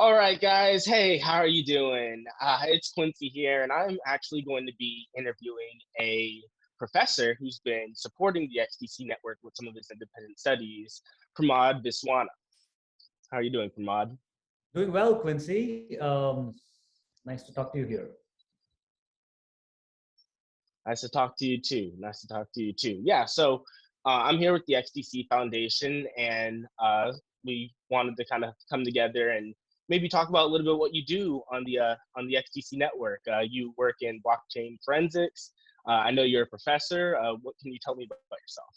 All right, guys. Hey, how are you doing? It's Quincy here, and I'm actually going to be interviewing a professor who's been supporting the XDC network with some of his independent studies, Pramod Viswanath. How are you doing, Pramod? Doing well, Quincy. Nice to talk to you here. Nice to talk to you too. Nice to talk to you too. Yeah, so I'm here with the XDC Foundation, and we wanted to kind of come together and maybe talk about a little bit what you do on the XDC network. You work in blockchain forensics. I know you're a professor. What can you tell me about yourself?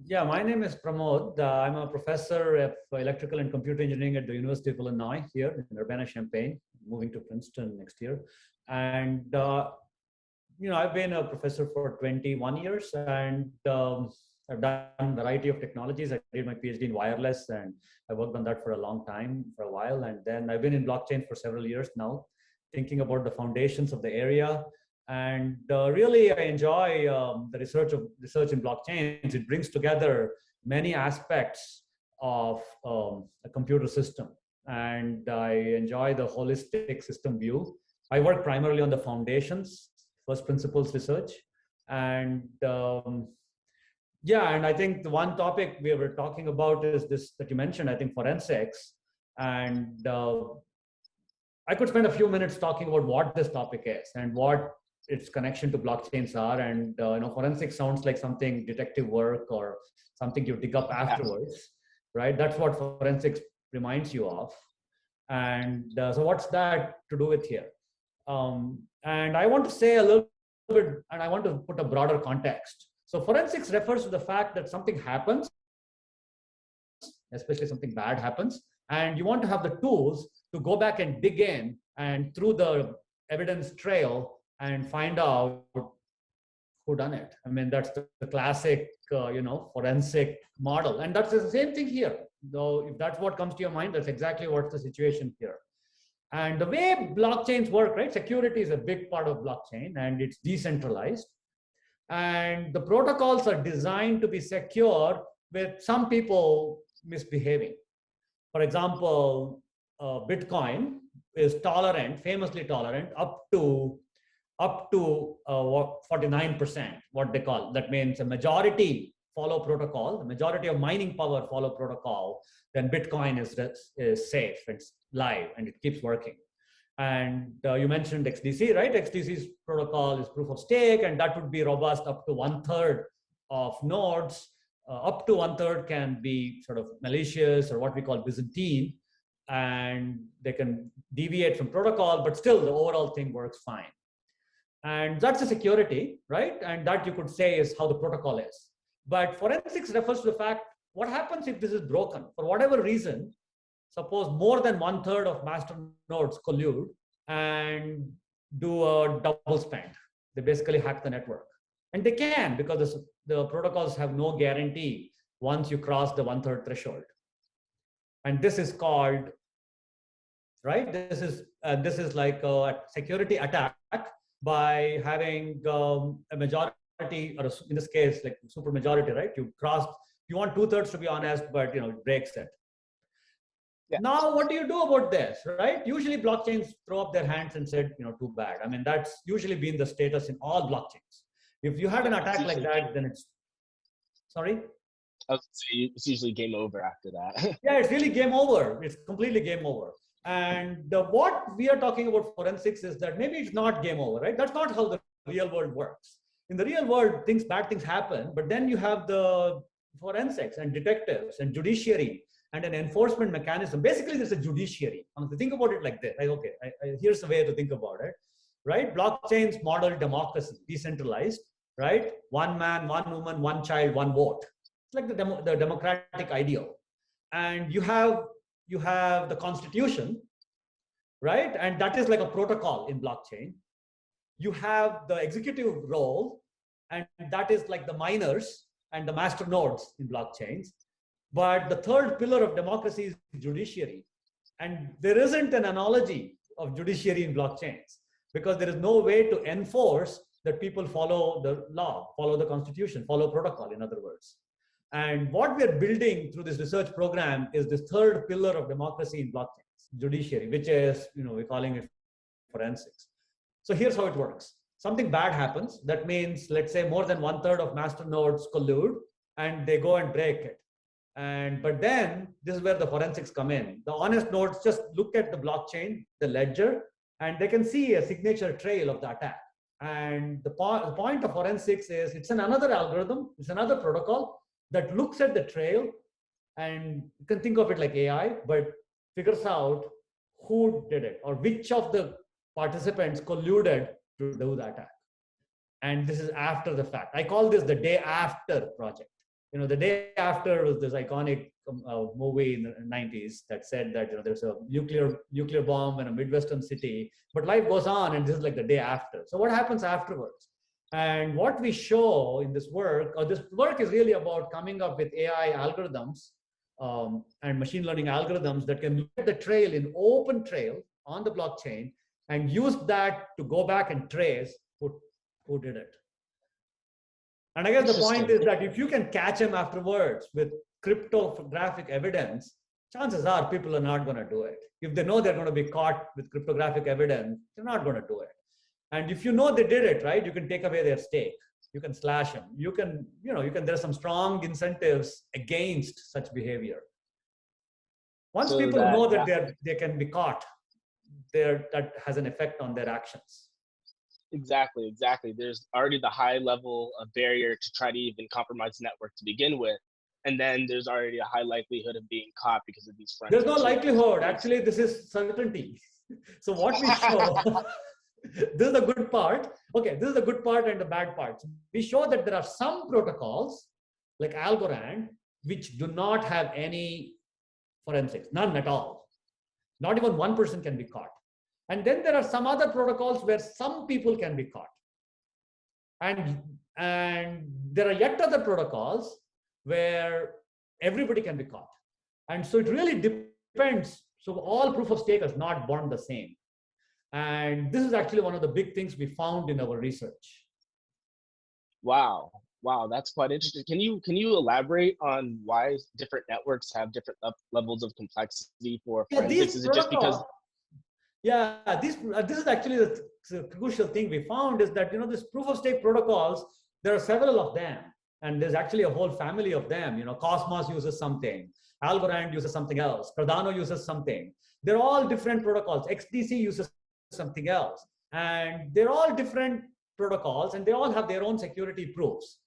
Yeah, my name is Pramod. I'm a professor of electrical and computer engineering at the University of Illinois here in Urbana Champaign, moving to Princeton next year. And I've been a professor for 21 years, and I've done a variety of technologies. I did my PhD in wireless, and I worked on that for a long time, for a while. And then I've been in blockchain for several years now, thinking about the foundations of the area. And really, I enjoy the research in blockchains. It brings together many aspects of a computer system, and I enjoy the holistic system view. I work primarily on the foundations, first principles research, and and I think the one topic we were talking about is this that you mentioned. I think forensics, and I could spend a few minutes talking about what this topic is and what its connection to blockchains are. And forensics sounds like something detective work or something you dig up afterwards, right? That's what forensics reminds you of. And so what's that to do with here? And I want to say a little bit, and I want to put a broader context. So forensics refers to the fact that something happens, especially something bad happens, and you want to have the tools to go back and dig in and through the evidence trail and find out who done it. I mean, that's the classic, forensic model. And that's the same thing here. Though if that's what comes to your mind, that's exactly what's the situation here. And the way blockchains work, right? Security is a big part of blockchain, and it's decentralized. And the protocols are designed to be secure with some people misbehaving. For example, Bitcoin is tolerant, famously tolerant, up to 49%, what they call. That means a majority follow protocol, the majority of mining power follow protocol, then Bitcoin is safe, it's live, and it keeps working. And you mentioned XDC, right? XDC's protocol is proof of stake, and that would be robust up to 1/3 of nodes. Up to 1/3 can be sort of malicious or what we call Byzantine, and they can deviate from protocol, but still the overall thing works fine. And that's the security, right? And that you could say is how the protocol is. But forensics refers to the fact, what happens if this is broken? For whatever reason, suppose more than 1/3 of master nodes collude and do a double spend. They basically hack the network. And they can, because the protocols have no guarantee once you cross the 1/3 threshold. And this is called, right? This is like a security attack by having a majority, or in this case, like super majority, right? You want 2/3 to be honest, but it breaks it. Yeah. Now, what do you do about this, right? Usually blockchains throw up their hands and said, too bad. I mean, that's usually been the status in all blockchains. If you had an attack like that, then it's, sorry? It's usually game over after that. Yeah, it's really game over. It's completely game over. And what we are talking about forensics is that maybe it's not game over, right? That's not how the real world works. In the real world, bad things happen, but then you have the forensics and detectives and judiciary and an enforcement mechanism. Basically, there's a judiciary. Think about it like this, right? Okay, here's the way to think about it, right? Blockchains model democracy, decentralized, right? One man, one woman, one child, one vote. It's like the democratic ideal. And you have the constitution, right? And that is like a protocol in blockchain. You have the executive role, and that is like the miners and the master nodes in blockchains. But the third pillar of democracy is judiciary. And there isn't an analogy of judiciary in blockchains because there is no way to enforce that people follow the law, follow the constitution, follow protocol, in other words. And what we're building through this research program is this third pillar of democracy in blockchains. judiciary, which is, we're calling it forensics. So here's how it works. Something bad happens. That means, let's say more than 1/3 of master nodes collude and they go and break it. But then this is where the forensics come in. The honest nodes just look at the blockchain, the ledger, and they can see a signature trail of the attack. And the point of forensics is it's another algorithm, it's another protocol that looks at the trail, and you can think of it like AI, but figures out who did it or which of the participants colluded to do the attack. And this is after the fact. I call this the day after project. The day after was this iconic movie in the 90s that said that there's a nuclear bomb in a Midwestern city, but life goes on, and this is like the day after. So what happens afterwards? And what we show in this work is really about coming up with AI algorithms and machine learning algorithms that can look at the trail in open trail on the blockchain and use that to go back and trace who did it. And I guess the point is that if you can catch them afterwards with cryptographic evidence, chances are people are not going to do it. If they know they're going to be caught with cryptographic evidence, they're not going to do it. And if you know they did it, right, you can take away their stake. You can slash them. There's some strong incentives against such behavior. Once people know that they can be caught, that has an effect on their actions. Exactly. There's already the high level of barrier to try to even compromise the network to begin with. And then there's already a high likelihood of being caught because of these friends. There's no likelihood. Actually, this is certainty. So what we show, this is the good part. Okay, this is the good part and the bad part. We show that there are some protocols like Algorand, which do not have any forensics, none at all. Not even one person can be caught. And then there are some other protocols where some people can be caught. And there are yet other protocols where everybody can be caught. And so it really depends. So all proof of stake is not born the same. And this is actually one of the big things we found in our research. Wow, that's quite interesting. Can you elaborate on why different networks have different levels of complexity for forensics? Is it just because? Yeah, this is actually the crucial thing we found is that, this proof of stake protocols, there are several of them, and there's actually a whole family of them. Cosmos uses something, Algorand uses something else, Cardano uses something. They're all different protocols. XDC uses something else, and they're all different protocols, and they all have their own security proofs.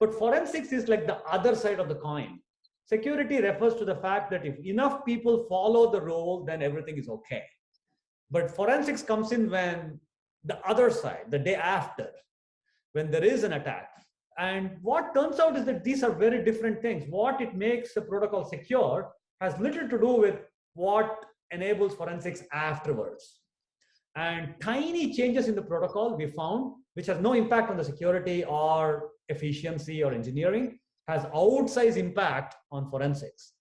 But forensics is like the other side of the coin. Security refers to the fact that if enough people follow the rule, then everything is okay. But forensics comes in when the other side, the day after, when there is an attack. And what turns out is that these are very different things. What it makes the protocol secure has little to do with what enables forensics afterwards. And tiny changes in the protocol we found, which has no impact on the security or efficiency or engineering, has outsized impact on forensics.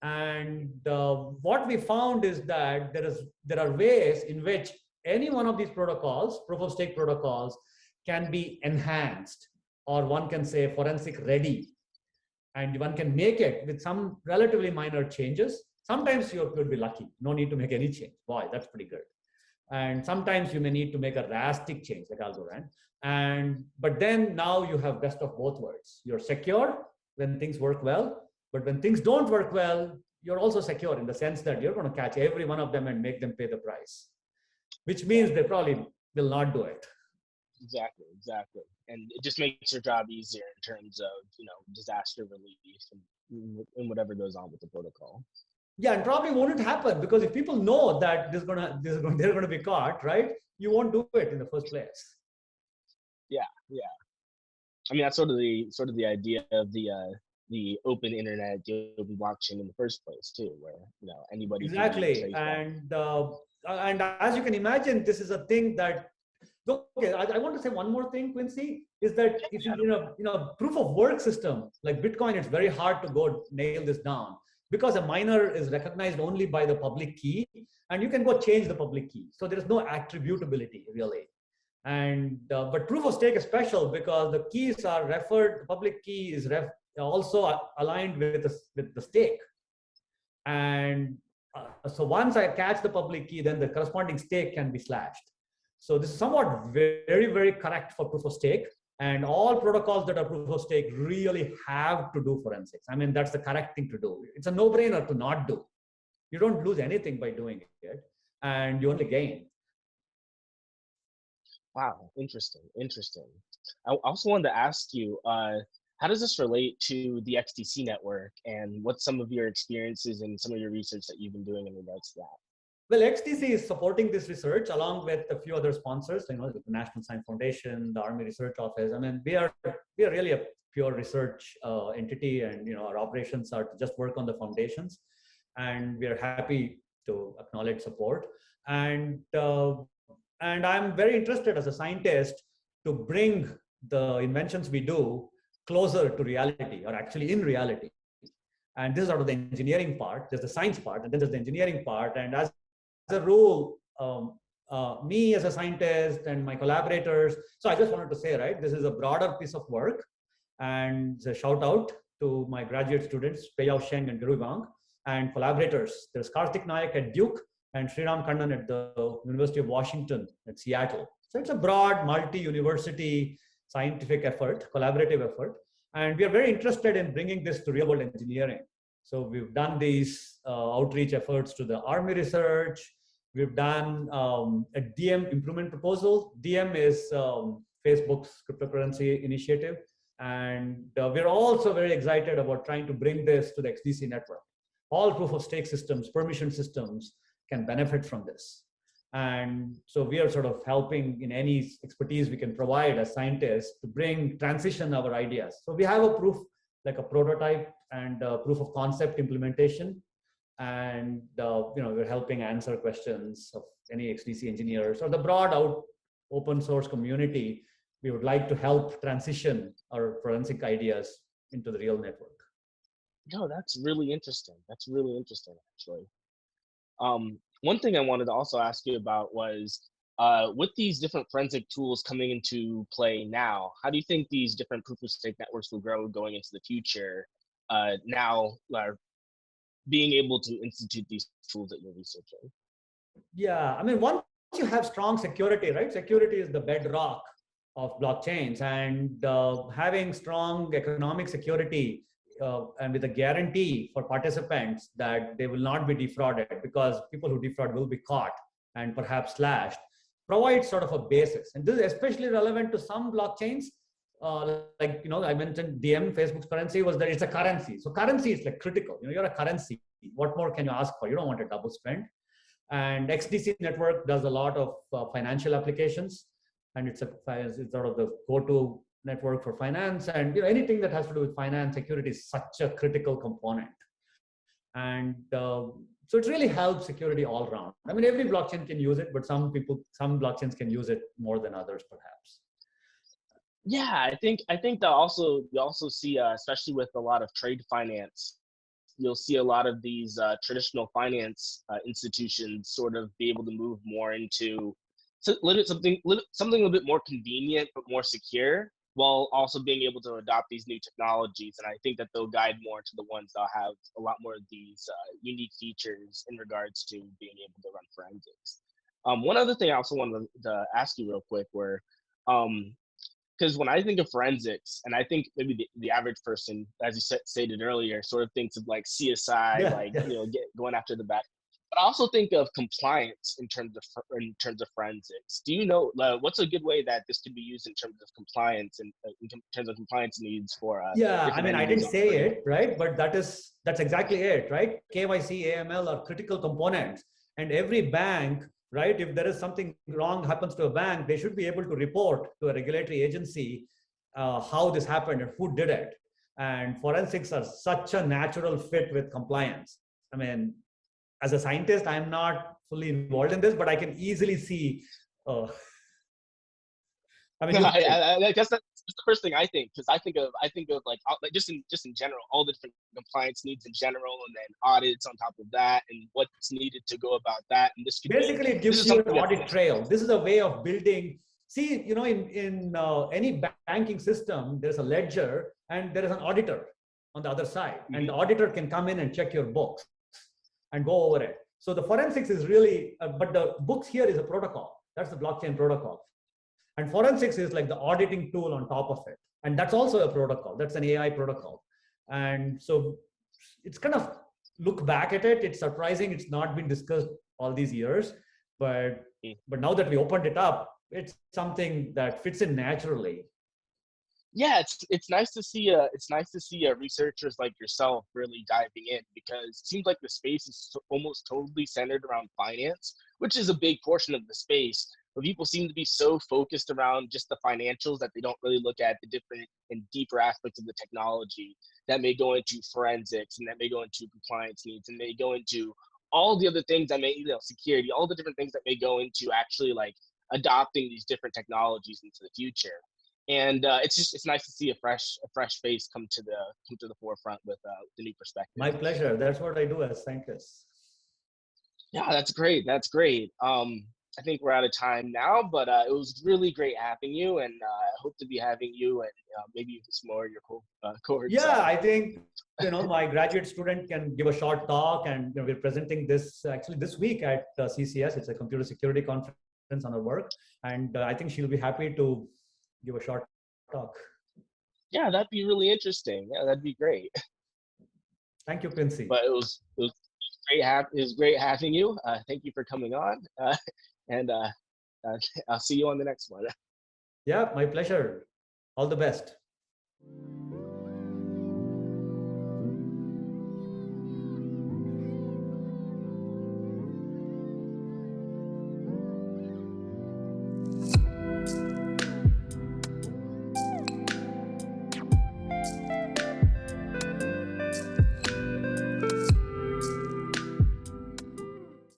And what we found is that there are ways in which any one of these protocols, proof of stake protocols, can be enhanced, or one can say forensic ready. And one can make it with some relatively minor changes. Sometimes you could be lucky, no need to make any change. Boy, that's pretty good. And sometimes you may need to make a drastic change like Algorand. But then now you have best of both worlds. You're secure when things work well, but when things don't work well, you're also secure in the sense that you're going to catch every one of them and make them pay the price, which means they probably will not do it. Exactly. And it just makes your job easier in terms of, disaster relief and whatever goes on with the protocol. Yeah, and probably won't happen because if people know that they're going to be caught, right? You won't do it in the first place. Yeah. I mean, that's sort of the idea of the open internet, the open blockchain in the first place too, where anybody exactly. And as you can imagine, this is a thing that. Okay, I want to say one more thing, Quincy, is that if you proof of work system like Bitcoin, it's very hard to go nail this down because a miner is recognized only by the public key, and you can go change the public key. So there is no attributability really. And but proof of stake is special because the keys are referred. The public key is also aligned with the stake, and So once I catch the public key, then the corresponding stake can be slashed. So this is somewhat very, very correct for proof of stake. And all protocols that are proof of stake really have to do forensics. I mean, that's the correct thing to do. It's a no-brainer to not do. You don't lose anything by doing it, and you only gain. Wow, interesting, interesting. I also wanted to ask you, how does this relate to the XDC network, and what's some of your experiences and some of your research that you've been doing in regards to that? Well, XDC is supporting this research along with a few other sponsors, the National Science Foundation, the Army Research Office. I mean, we are really a pure research entity, and our operations are to just work on the foundations, and we are happy to acknowledge support. And I'm very interested as a scientist to bring the inventions we do closer to reality, or actually in reality. And this is out of the engineering part. There's the science part, and then there's the engineering part. And as a rule, me as a scientist and my collaborators, so I just wanted to say, right, this is a broader piece of work, and it's a shout out to my graduate students, Peiyao Sheng and Guru Wang, and collaborators. There's Karthik Nayak at Duke and Sriram Kannan at the University of Washington at Seattle. So it's a broad multi-university scientific effort, collaborative effort. And we are very interested in bringing this to real world engineering. So we've done these outreach efforts to the Army research. We've done a DM improvement proposal. DM is Facebook's cryptocurrency initiative. And we're also very excited about trying to bring this to the XDC network. All proof of stake systems, permission systems can benefit from this. And so we are sort of helping in any expertise we can provide as scientists to transition our ideas. So we have a proof, like a prototype and a proof of concept implementation. And we're helping answer questions of any XDC engineers or the broad open source community. We would like to help transition our forensic ideas into the real network. No, that's really interesting. That's really interesting, actually. One thing I wanted to also ask you about was, with these different forensic tools coming into play now, how do you think these different proof of stake networks will grow going into the future, now being able to institute these tools that you're researching? Yeah, I mean, once you have strong security, right? Security is the bedrock of blockchains, and having strong economic security and with a guarantee for participants that they will not be defrauded, because people who defraud will be caught and perhaps slashed, provides sort of a basis. And this is especially relevant to some blockchains. Like, I mentioned DM, Facebook's currency, was that it's a currency. So currency is like critical. You're a currency. What more can you ask for? You don't want a double spend. And XDC network does a lot of financial applications, and it's sort of the go-to network for finance, and anything that has to do with finance, security is such a critical component. And so it really helps security all around. I mean, every blockchain can use it, but some blockchains can use it more than others, perhaps. Yeah, I think that you also see, especially with a lot of trade finance, you'll see a lot of these traditional finance institutions sort of be able to move more into something a little bit more convenient but more secure, while also being able to adopt these new technologies. And I think that they'll guide more to the ones that'll have a lot more of these unique features in regards to being able to run forensics. One other thing I also wanted to ask you real quick were, because when I think of forensics, and I think maybe the average person, as you stated earlier, sort of thinks of like CSI, going after the bad. But I also think of compliance in terms of forensics. Do you know what's a good way that this could be used in terms of compliance and in terms of compliance needs for? Yeah, I mean, I didn't say it, right? But that's exactly it, right? KYC, AML are critical components, and every bank, right? If there is something wrong happens to a bank, they should be able to report to a regulatory agency how this happened and who did it. And forensics are such a natural fit with compliance. I mean, as a scientist, I'm not fully involved in this, but I can easily see. I mean, I guess that's the first thing I think, because I think of like just in general, all the different compliance needs in general, and then audits on top of that, and what's needed to go about that. And this could basically it gives you an audit trail. This is a way of building. See, in any banking system, there's a ledger and there is an auditor on the other side, and the auditor can come in and check your books. and go over it. So the forensics is really, but the books here is a protocol. That's the blockchain protocol. And forensics is like the auditing tool on top of it. And that's also a protocol. That's an AI protocol. And so it's kind of, look back at it, it's surprising it's not been discussed all these years. But now that we opened it up, it's something that fits in naturally. Yeah, it's nice to see researchers like yourself really diving in, because it seems like the space is almost totally centered around finance, which is a big portion of the space. But people seem to be so focused around just the financials that they don't really look at the different and deeper aspects of the technology that may go into forensics, and that may go into compliance needs, and may go into all the other things that may, security, all the different things that may go into actually like adopting these different technologies into the future. And it's nice to see a fresh face come to the forefront with the new perspective. My pleasure. That's what I do as scientists. Yeah, that's great. That's great. I think we're out of time now, but it was really great having you, and I hope to be having you and maybe some more of your cohorts. Yeah, I think my graduate student can give a short talk, and we're presenting this actually this week at CCS. It's a computer security conference on our work, and I think she'll be happy to give a short talk. Yeah, that'd be really interesting. Yeah, that'd be great. Thank you, Quincy. But it was great having you. Thank you for coming on, and I'll see you on the next one. Yeah, my pleasure. All the best.